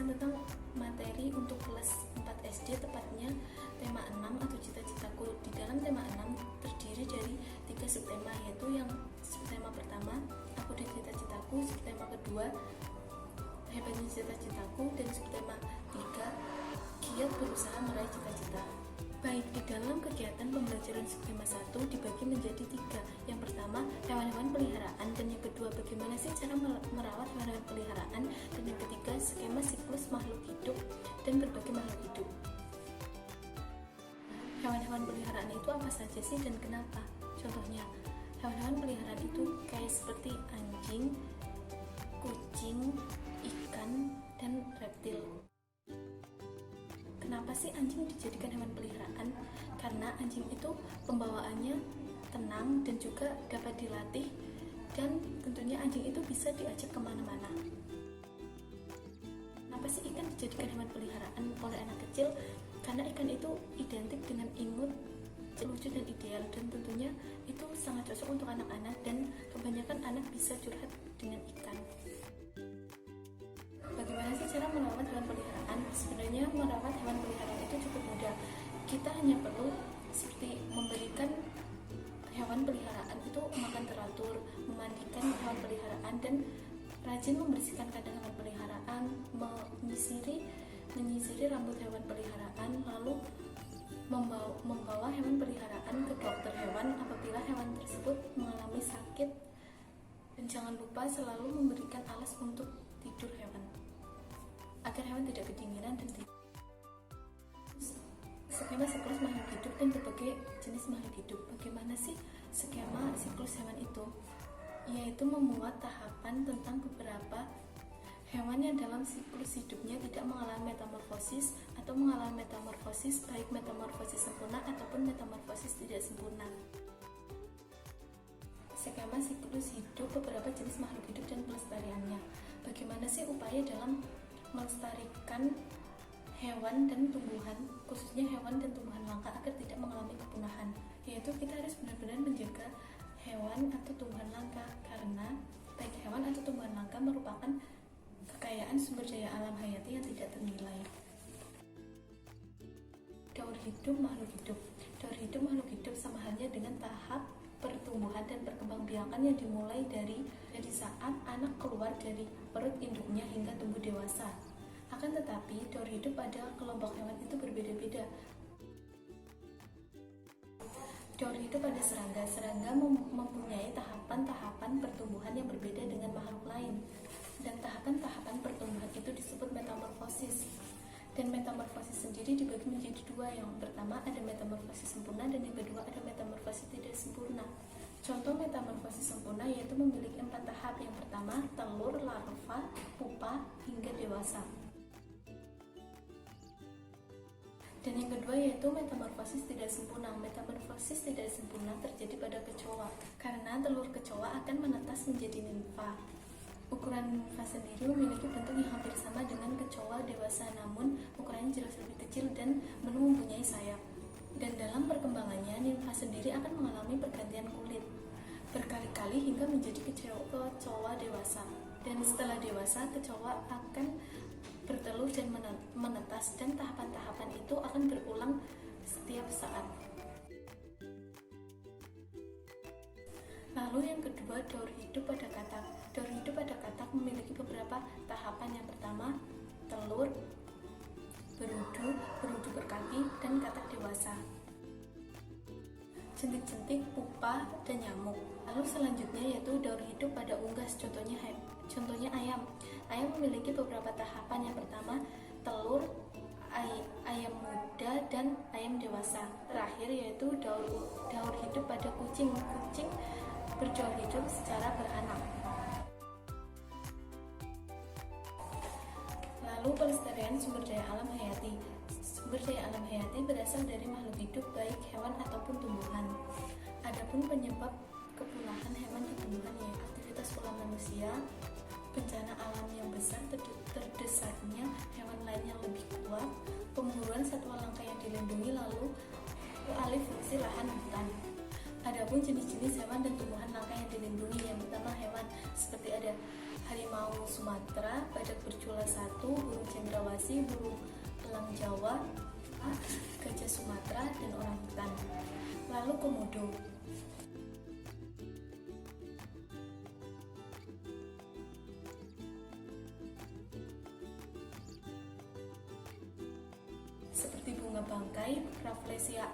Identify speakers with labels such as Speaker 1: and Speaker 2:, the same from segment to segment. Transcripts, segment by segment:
Speaker 1: menjelaskan tentang materi untuk kelas 4 SD, tepatnya tema 6 atau cita-citaku. Di dalam tema 6 terdiri dari 3 subtema, yaitu yang subtema pertama, aku dan cita-citaku, subtema kedua, hebatnya cita-citaku, dan subtema 3, giat berusaha meraih cita-cita. Baik, di dalam kegiatan pembelajaran subtema 1 dibagi menjadi 3. Yang pertama, hewan-hewan peliharaan, dan yang kedua, bagaimana sih cara merawat hewan-hewan peliharaan, dan yang ketiga, skema siklus makhluk hidup dan berbagai makhluk hidup. Hewan-hewan peliharaan itu apa saja sih dan kenapa? Contohnya, hewan-hewan peliharaan itu kayak seperti anjing, kucing, ikan, dan reptil. Kenapa sih anjing dijadikan hewan peliharaan? Karena anjing itu pembawaannya tenang dan juga dapat dilatih, dan tentunya anjing itu bisa diajak kemana-mana. Kenapa sih ikan dijadikan hewan peliharaan oleh anak kecil? Karena ikan itu identik dengan imut, lucu dan ideal, dan tentunya itu sangat cocok untuk anak-anak, dan kebanyakan anak bisa curhat dengan ikan. Bagaimana sih cara merawat hewan peliharaan? Sebenarnya merawat hewan peliharaan itu cukup mudah. Kita hanya perlu seperti memberikan hewan peliharaan itu makan teratur, memandikan hewan peliharaan, dan rajin membersihkan kandang hewan peliharaan, menyisiri rambut hewan peliharaan, lalu membawa hewan peliharaan ke dokter hewan apabila hewan tersebut mengalami sakit, dan jangan lupa selalu memberikan alas untuk tidur hewan agar hewan tidak kedinginan dan skema siklus makhluk hidup dan berbagai jenis makhluk hidup. Bagaimana sih skema siklus hewan itu? Yaitu memuat tahapan tentang beberapa hewan yang dalam siklus hidupnya tidak mengalami metamorfosis atau mengalami metamorfosis, baik metamorfosis sempurna ataupun metamorfosis tidak sempurna. Skema siklus hidup beberapa jenis makhluk hidup dan pelestariannya. Bagaimana sih upaya dalam melestarikan hewan dan tumbuhan, khususnya hewan dan tumbuhan langka agar tidak mengalami kepunahan? Yaitu kita harus benar-benar menjaga hewan atau tumbuhan langka, karena baik hewan atau tumbuhan langka merupakan kekayaan sumber daya alam hayati yang tidak ternilai. Daur hidup makhluk hidup. Daur hidup makhluk hidup sama halnya dengan tahap pertumbuhan dan perkembangbiakan yang dimulai dari saat anak keluar dari perut induknya hingga tumbuh dewasa. Akan tetapi, daur hidup pada kelompok hewan itu berbeda-beda. Daur hidup pada serangga. Serangga mempunyai tahapan-tahapan pertumbuhan yang berbeda dengan makhluk lain. Dan tahapan-tahapan pertumbuhan itu disebut metamorfosis. Dan metamorfosis sendiri dibagi menjadi dua. Yang pertama ada metamorfosis sempurna, dan yang kedua ada metamorfosis tidak sempurna. Contoh metamorfosis sempurna yaitu memiliki 4 tahap. Yang pertama, telur, larva, pupa, hingga dewasa. Dan yang kedua yaitu metamorfosis tidak sempurna. Metamorfosis tidak sempurna terjadi pada kecoa, karena telur kecoa akan menetas menjadi nimfa. Ukuran nimfa sendiri memiliki bentuk yang hampir sama dengan kecoa dewasa, namun ukurannya jelas lebih kecil dan belum mempunyai sayap. Dan dalam perkembangannya, nimfa sendiri akan mengalami pergantian kulit berkali-kali hingga menjadi kecoa dewasa. Dan setelah dewasa, kecoa akan bertelur dan menetas, dan tahapan-tahapan itu akan berulang setiap saat. Lalu yang kedua, daur hidup pada katak. Daur hidup pada katak memiliki beberapa tahapan. Yang pertama, telur, berudu berkaki, dan katak dewasa. Jentik-jentik, pupa, dan nyamuk. Lalu selanjutnya yaitu daur hidup pada unggas. Contohnya ayam. Ayam memiliki beberapa tahapan. Yang pertama, telur, ayam muda, dan ayam dewasa. Terakhir yaitu daur hidup pada kucing. Kucing berdaur hidup secara beranak. Lalu pelestarian sumber daya alam hayati. Sumber daya alam hayati berasal dari makhluk hidup baik hewan ataupun tumbuhan. Adapun penyebab kepunahan hewan dan tumbuhan yaitu aktivitas ulah manusia, bencana alam yang besar, terdesaknya hewan lain yang lebih kuat, pemburuan satwa langka yang dilindungi, lalu alih fungsi lahan hutan. Adapun jenis-jenis hewan dan tumbuhan langka yang dilindungi, yang pertama hewan seperti ada harimau Sumatera, badak bercula 1, burung cendrawasih, burung elang Jawa, gajah Sumatera, dan orang hutan. Lalu komodo. Seperti bunga bangkai, Rafflesia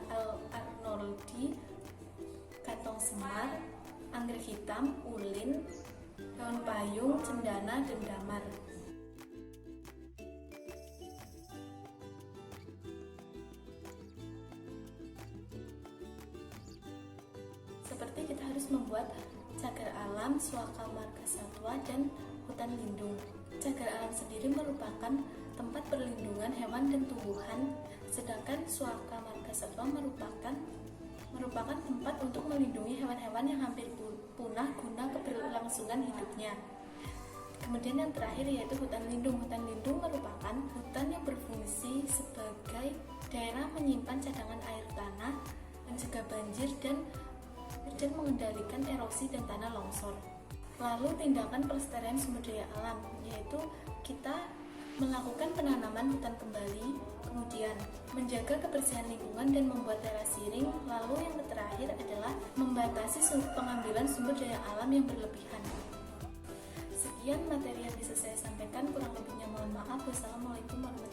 Speaker 1: arnoldii, kantong semar, anggrek hitam, ulin, daun payung, cendana, dan damar. Seperti kita harus membuat cagar alam, suaka marga satwa, dan hutan lindung. Cagar alam sendiri merupakan tempat perlindungan hewan dan tumbuhan, sedangkan suaka marga satwa merupakan tempat untuk melindungi hewan-hewan yang hampir punah guna keberlangsungan hidupnya. Kemudian yang terakhir yaitu hutan lindung. Hutan lindung merupakan hutan yang berfungsi sebagai daerah menyimpan cadangan air tanah, mencegah banjir, dan mengendalikan erosi dan tanah longsor. Lalu tindakan pelestarian sumber daya alam, yaitu kita melakukan penanaman hutan kembali, kemudian menjaga kebersihan lingkungan dan membuat teras siring. Lalu yang terakhir adalah membatasi pengambilan sumber daya alam yang berlebihan. Sekian materi yang bisa saya sampaikan, kurang lebihnya mohon maaf. Wassalamualaikum warahmatullahi wabarakatuh.